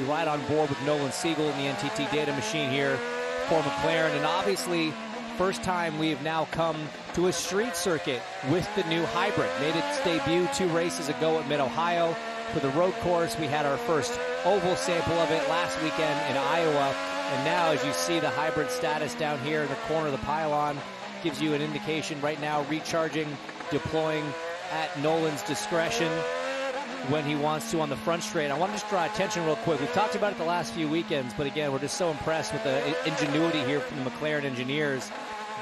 you ride on board with Nolan Siegel in the NTT data machine here for McLaren. And obviously, first time we have now come to a street circuit with the new hybrid. Made its debut 2 races ago at Mid-Ohio. For the road course, we had our first oval sample of it last weekend in Iowa. And now, as you see, the hybrid status down here in the corner of the pylon gives you an indication right now, recharging, deploying at Nolan's discretion when he wants to on the front straight. I want to just draw attention real quick. We've talked about it the last few weekends, but again, we're just so impressed with the ingenuity here from the McLaren engineers.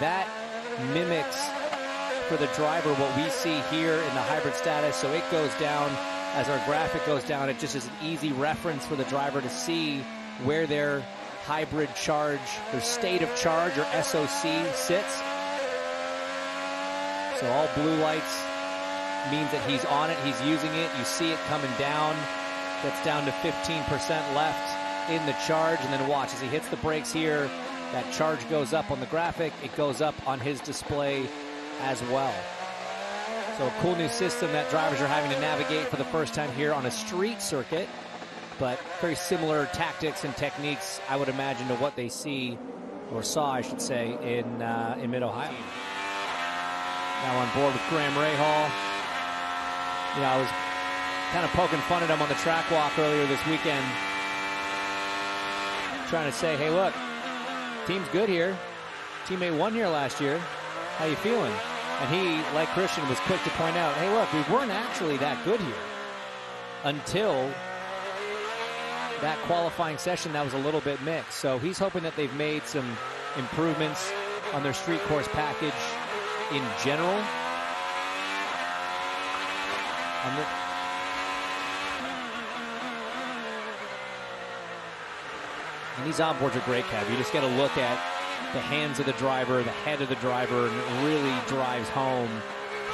That mimics for the driver what we see here in the hybrid status. So it goes down as our graphic goes down. It just is an easy reference for the driver to see where their hybrid charge, their state of charge or SOC sits. So all blue lights means that he's on it, he's using it. You see it coming down, gets down to 15% left in the charge, and then watch as he hits the brakes here, that charge goes up on the graphic, it goes up on his display as well. So a cool new system that drivers are having to navigate for the first time here on a street circuit, but very similar tactics and techniques, I would imagine, to what they see, or saw, I should say, in Mid-Ohio. Now on board with Graham Rahal. You know, I was kind of poking fun at him on the track walk earlier this weekend, trying to say, hey, look, team's good here. Teammate won here last year. How you feeling? And he, like Christian, was quick to point out, hey, look, we weren't actually that good here until that qualifying session that was a little bit mixed. So he's hoping that they've made some improvements on their street course package in general. And these onboards are great, Kev. You just got to look at the hands of the driver, the head of the driver, and it really drives home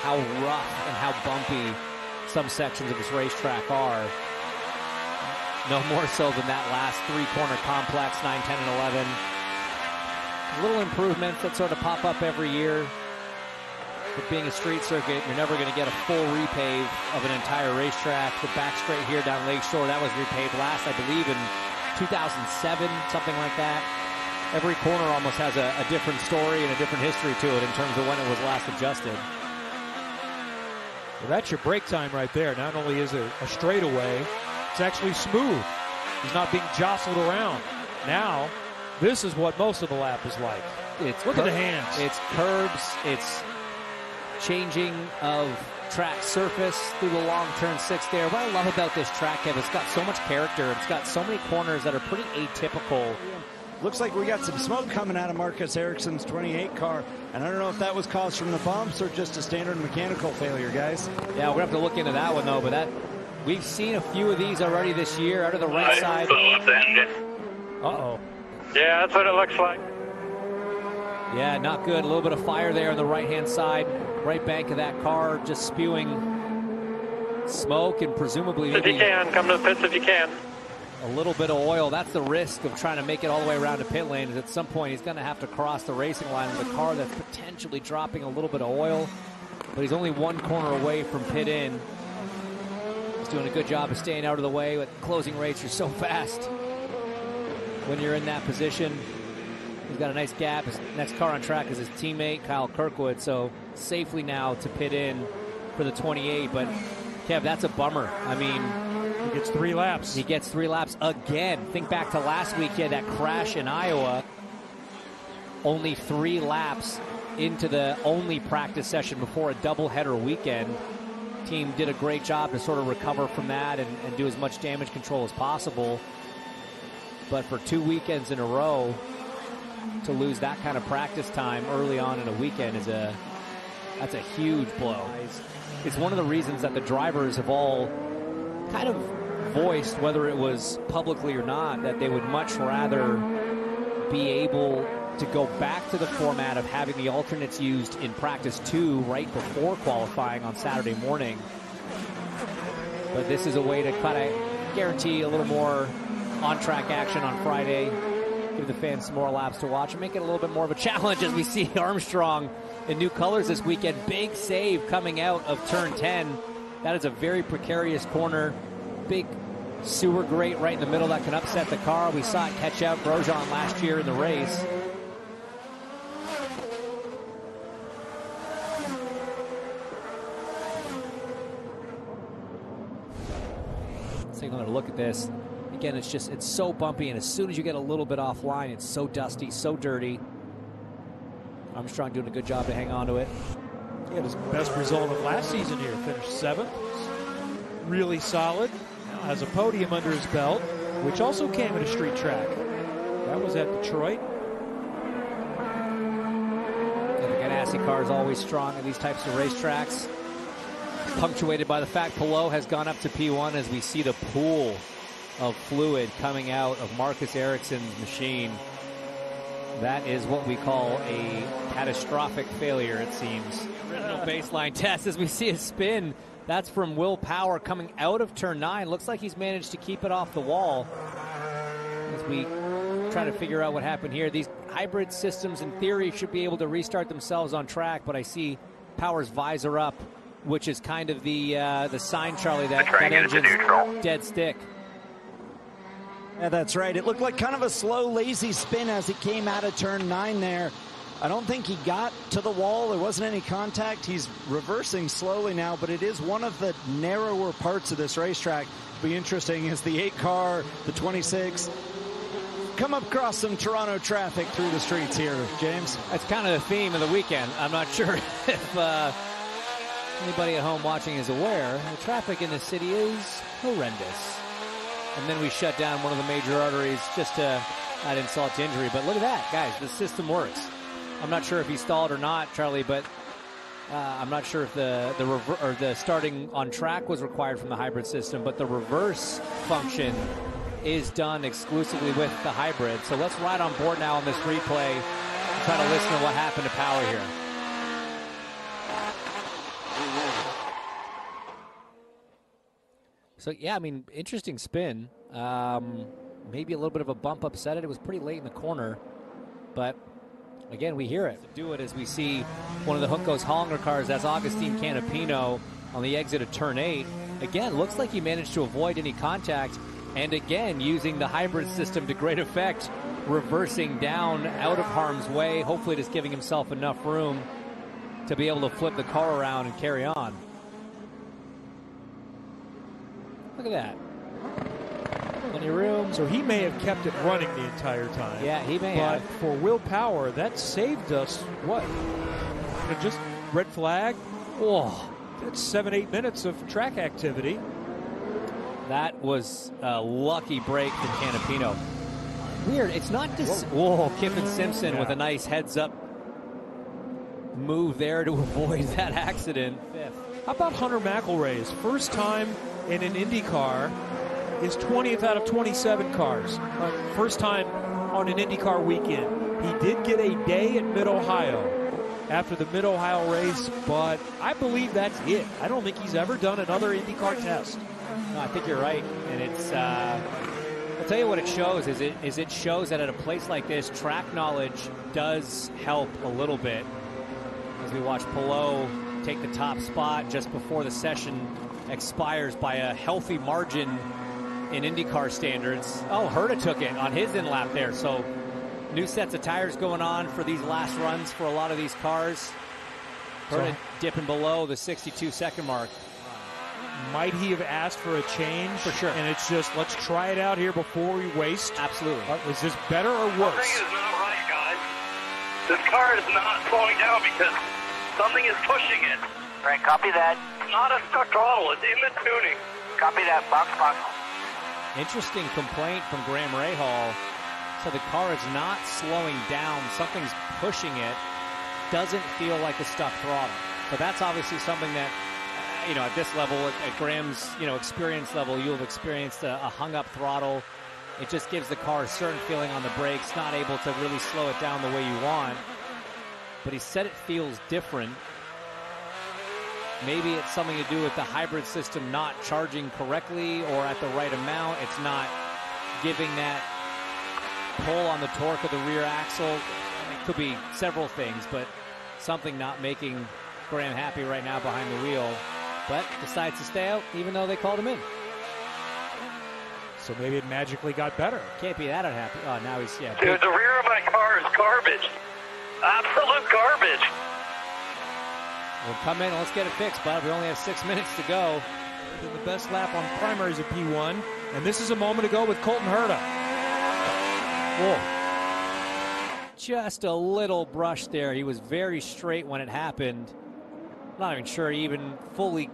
how rough and how bumpy some sections of this racetrack are. No more so than that last 3-corner complex, 9, 10, and 11. Little improvements that sort of pop up every year. But being a street circuit, you're never going to get a full repave of an entire racetrack. The back straight here down Lakeshore, that was repaved last, I believe, in 2007, something like that. Every corner almost has a different story and a different history to it in terms of when it was last adjusted. Well, that's your brake time right there. Not only is it a straightaway, it's actually smooth. He's not being jostled around. Now, this is what most of the lap is like. Look at the hands. It's curbs. It's changing of track surface through the long turn 6 there. What I love about this track, Kev, it's got so much character. It's got so many corners that are pretty atypical. Looks like we got some smoke coming out of Marcus Ericsson's 28 car, and I don't know if that was caused from the bumps or just a standard mechanical failure, guys. Yeah, we're going to have to look into that one, though, but that we've seen a few of these already this year out of the right side. Uh-oh. Yeah, that's what it looks like. Yeah, not good. A little bit of fire there on the right-hand side. Right bank of that car just spewing smoke and presumably if you can, come to the pits if you can. A little bit of oil. That's the risk of trying to make it all the way around to pit lane. Is at some point he's going to have to cross the racing line with a car that's potentially dropping a little bit of oil. But he's only 1 corner away from pit in. He's doing a good job of staying out of the way. But closing rates are so fast when you're in that position. He's got a nice gap. His next car on track is his teammate, Kyle Kirkwood. So safely now to pit in for the 28. But, Kev, that's a bummer. I mean, he gets 3 laps. He gets 3 laps again. Think back to last week. He had that crash in Iowa. Only 3 laps into the only practice session before a doubleheader weekend. Team did a great job to sort of recover from that and do as much damage control as possible. But for 2 weekends in a row, to lose that kind of practice time early on in a weekend that's a huge blow. It's one of the reasons that the drivers have all kind of voiced, whether it was publicly or not, that they would much rather be able to go back to the format of having the alternates used in practice 2 right before qualifying on Saturday morning. But this is a way to kind of guarantee a little more on-track action on Friday, give the fans some more laps to watch, and make it a little bit more of a challenge as we see Armstrong in new colors this weekend. Big save coming out of turn 10. That is a very precarious corner. Big sewer grate right in the middle that can upset the car. We saw it catch out Grosjean last year in the race. Let's take another look at this. Again, it's so bumpy, and as soon as you get a little bit offline, it's so dusty, so dirty. Armstrong doing a good job to hang on to it. He had his best result of last season here. Finished 7th. Really solid. Now has a podium under his belt, which also came at a street track. That was at Detroit. And the Ganassi car is always strong at these types of racetracks. Punctuated by the fact Palou has gone up to P1 as we see the pool of fluid coming out of Marcus Ericsson's machine. That is what we call a catastrophic failure, it seems. Original baseline test as we see a spin. That's from Will Power coming out of turn 9. Looks like he's managed to keep it off the wall. As we try to figure out what happened here. These hybrid systems, in theory, should be able to restart themselves on track, but I see Power's visor up, which is kind of the sign, Charlie, that engine's dead stick. Yeah, that's right. It looked like kind of a slow, lazy spin as he came out of turn 9 there. I don't think he got to the wall. There wasn't any contact. He's reversing slowly now, but it is one of the narrower parts of this racetrack. It'll be interesting as the 8 car, the 26, come across some Toronto traffic through the streets here, James. That's kind of the theme of the weekend. I'm not sure if anybody at home watching is aware. The traffic in the city is horrendous. And then we shut down one of the major arteries just to add insult to injury. But look at that, guys. The system works. I'm not sure if he stalled or not, Charlie, but I'm not sure if the starting on track was required from the hybrid system, but the reverse function is done exclusively with the hybrid. So let's ride on board now on this replay and try to listen to what happened to Power here. So, yeah, I mean, interesting spin. Maybe a little bit of a bump upset it. It was pretty late in the corner. But, again, we hear it. To do it as we see one of the Juncos Hollinger cars, that's Agustin Canapino on the exit of turn 8. Again, looks like he managed to avoid any contact. And, again, using the hybrid system to great effect, reversing down out of harm's way, hopefully just giving himself enough room to be able to flip the car around and carry on. Look at that. Plenty of room. So he may have kept it running the entire time. Yeah, he may have. But for Will Power, that saved us, what? Just red flag? Oh, that's 7-8 minutes of track activity. That was a lucky break from Canapino. Weird. It's not just... Whoa, Kiffin Simpson with a nice heads-up move there to avoid that accident. How about Hunter McElroy's first time in an IndyCar is 20th out of 27 cars. First time on an IndyCar weekend. He did get a day at Mid-Ohio after the Mid-Ohio race, but I believe that's it. I don't think he's ever done another IndyCar test. No, I think you're right. And it's, I'll tell you what it shows is it shows that at a place like this, track knowledge does help a little bit. As we watch Palou take the top spot just before the session expires by a healthy margin in IndyCar standards. Oh, Herta took it on his in-lap there. So new sets of tires going on for these last runs for a lot of these cars. Herta dipping below the 62-second mark. Might he have asked for a change? For sure. And it's just, let's try it out here before we waste. Absolutely. Is this better or worse? Something is not right, guys. This car is not slowing down because something is pushing it. Right, copy that. It's not a stuck throttle. It's in the tuning. Copy that, box. Interesting complaint from Graham Rahal. So the car is not slowing down. Something's pushing it. Doesn't feel like a stuck throttle. So that's obviously something that, at this level, at Graham's, experience level, you'll have experienced a hung-up throttle. It just gives the car a certain feeling on the brakes, not able to really slow it down the way you want. But he said it feels different. Maybe it's something to do with the hybrid system not charging correctly or at the right amount. It's not giving that pull on the torque of the rear axle. It could be several things, but something not making Graham happy right now behind the wheel. But decides to stay out even though they called him in. So maybe it magically got better. Can't be that unhappy. Oh, now he's, yeah. Dude, the rear of my car is garbage. Absolute garbage. We'll come in and let's get it fixed, bud. We only have 6 minutes to go. The best lap on primaries of P1. And this is a moment ago with Colton Herta. Whoa. Just a little brush there. He was very straight when it happened. Not even sure he even fully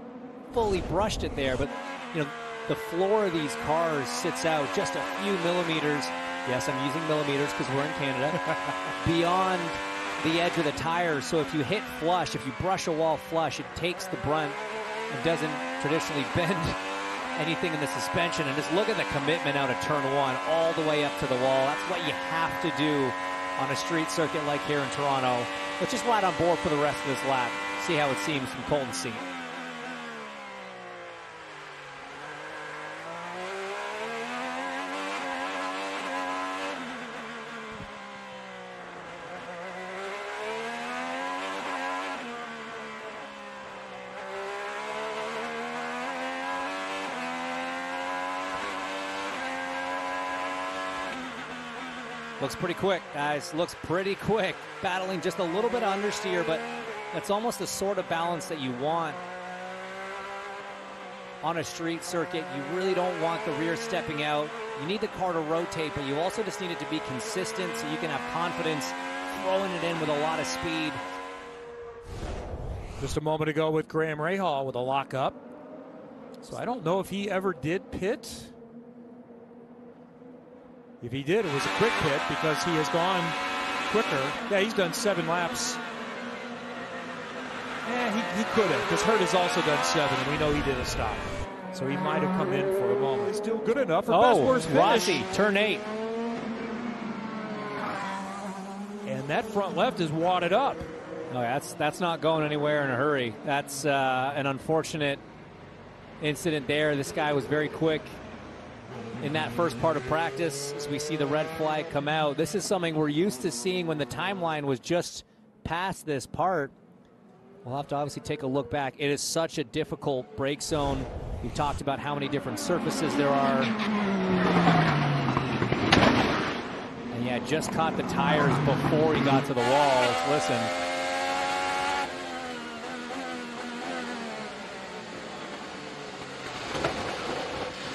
brushed it there, but you know, the floor of these cars sits out just a few millimeters. Yes, I'm using millimeters because we're in Canada. Beyond the edge of the tires. So if you hit flush, if you brush a wall flush, it takes the brunt and doesn't traditionally bend anything in the suspension. And just look at the commitment out of turn one all the way up to the wall. That's what you have to do on a street circuit like here in Toronto. Let's just ride on board for the rest of this lap. See how it seems from Colton's seat. Looks pretty quick, guys. Looks pretty quick. Battling just a little bit of understeer, but that's almost the sort of balance that you want on a street circuit. You really don't want the rear stepping out. You need the car to rotate, but you also just need it to be consistent so you can have confidence throwing it in with a lot of speed. Just a moment ago with Graham Rahal with a lockup. So I don't know if he ever did pit. If he did, it was a quick pit because he has gone quicker. Yeah, he's done 7 laps. Yeah, he could have, because Hurt has also done 7, and we know he did a stop. So he might have come in for a moment. It's still good enough for best worst finish. Rossi, turn 8. And that front left is wadded up. No, that's not going anywhere in a hurry. That's an unfortunate incident there. This guy was very quick in that first part of practice as we see the red flag come out. This is something we're used to seeing when the timeline was just past this part. We'll have to obviously take a look back. It is such a difficult brake zone. We've talked about how many different surfaces there are. And yeah, just caught the tires before he got to the walls. Listen.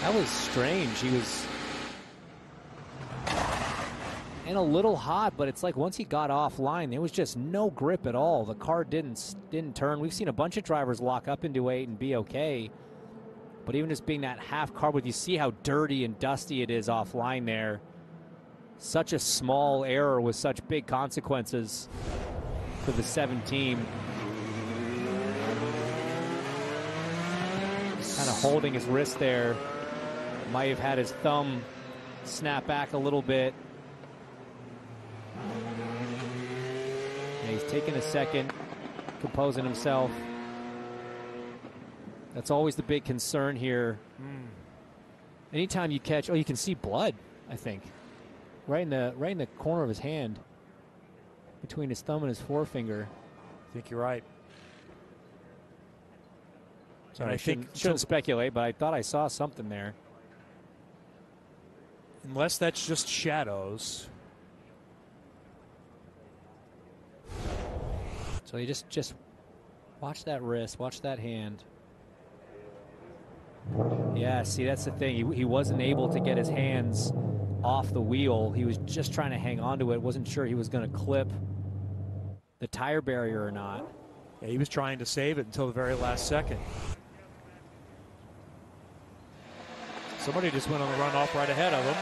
That was strange. He was in a little hot, but it's like once he got offline, there was just no grip at all. The car didn't turn. We've seen a bunch of drivers lock up into 8 and be okay. But even just being that half car with, you see how dirty and dusty it is offline there. Such a small error with such big consequences for the 7 team. Kind of holding his wrist there. Might have had his thumb snap back a little bit. And he's taking a second, composing himself. That's always the big concern here. Anytime you catch, you can see blood, I think. Right in the corner of his hand. Between his thumb and his forefinger. I think you're right. So I shouldn't speculate, but I thought I saw something there. Unless that's just shadows. So you just watch that wrist, watch that hand. Yeah, see, that's the thing. He wasn't able to get his hands off the wheel. He was just trying to hang on to it. Wasn't sure he was going to clip the tire barrier or not. Yeah, he was trying to save it until the very last second. Somebody just went on the runoff right ahead of him.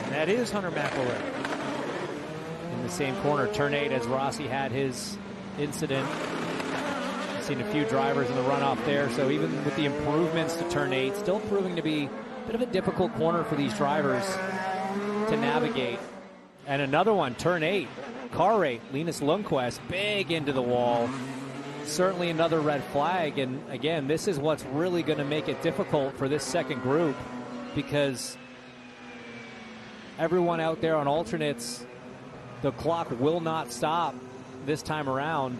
And that is Hunter McElroy. In the same corner, turn 8, as Rossi had his incident. I've seen a few drivers in the runoff there, so even with the improvements to turn 8, still proving to be a bit of a difficult corner for these drivers to navigate. And another one, turn 8, car 8, Linus Lundqvist, big into the wall. Certainly another red flag, and again, this is what's really going to make it difficult for this second group, because everyone out there on alternates, the clock will not stop this time around.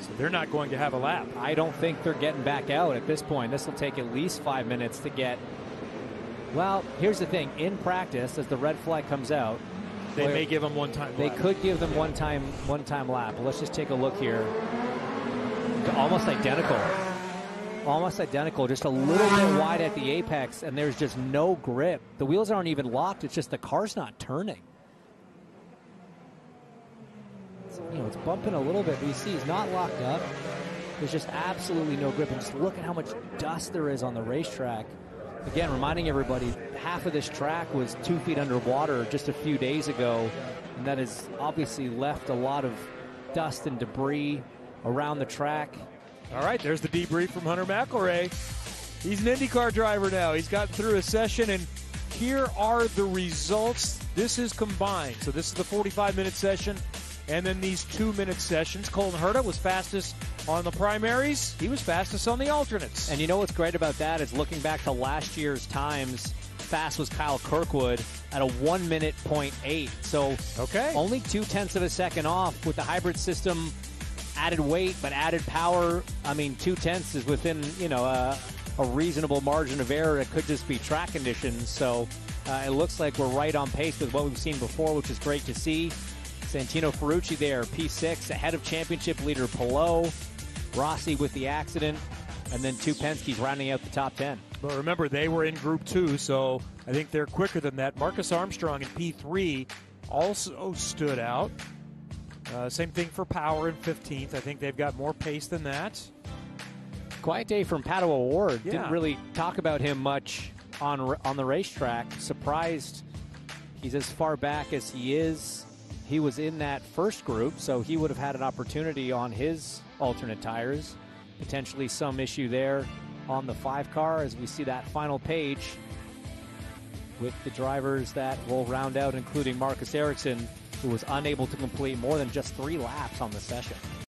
So they're not going to have a lap. I don't think they're getting back out at this point. This will take at least 5 minutes to get. Well, here's the thing. In practice, as the red flag comes out, they may give them one-time They lap. could give them one-time lap. But let's just take a look here. Almost identical. Almost identical. Just a little bit wide at the apex, and there's just no grip. The wheels aren't even locked. It's just the car's not turning. It's bumping a little bit, but you see he's not locked up. There's just absolutely no grip. And just look at how much dust there is on the racetrack. Again, reminding everybody, half of this track was 2 feet underwater just a few days ago, and that has obviously left a lot of dust and debris around the track. All right, there's the debrief from Hunter McElroy. He's an IndyCar driver now. He's gotten through a session, and here are the results. This is combined. So this is the 45-minute session, and then these 2-minute sessions. Colton Herta was fastest on the primaries. He was fastest on the alternates. And you know what's great about that is looking back to last year's times, fast was Kyle Kirkwood at a 1:08. So only 0.2 of a second off with the hybrid system. Added weight, but added power. I mean, 0.2 is within, a reasonable margin of error. It could just be track conditions. So it looks like we're right on pace with what we've seen before, which is great to see. Santino Ferrucci there, P6, ahead of championship leader Palou. Rossi with the accident, and then two Penske's rounding out the top 10. But remember, they were in Group 2, so I think they're quicker than that. Marcus Armstrong in P3 also stood out. Same thing for Power in 15th. I think they've got more pace than that. Quiet day from Pato O'Ward. Yeah. Didn't really talk about him much on the racetrack. Surprised he's as far back as he is. He was in that first group, so he would have had an opportunity on his alternate tires. Potentially some issue there on the 5 car as we see that final page with the drivers that will round out, including Marcus Ericsson, who was unable to complete more than just 3 laps on the session.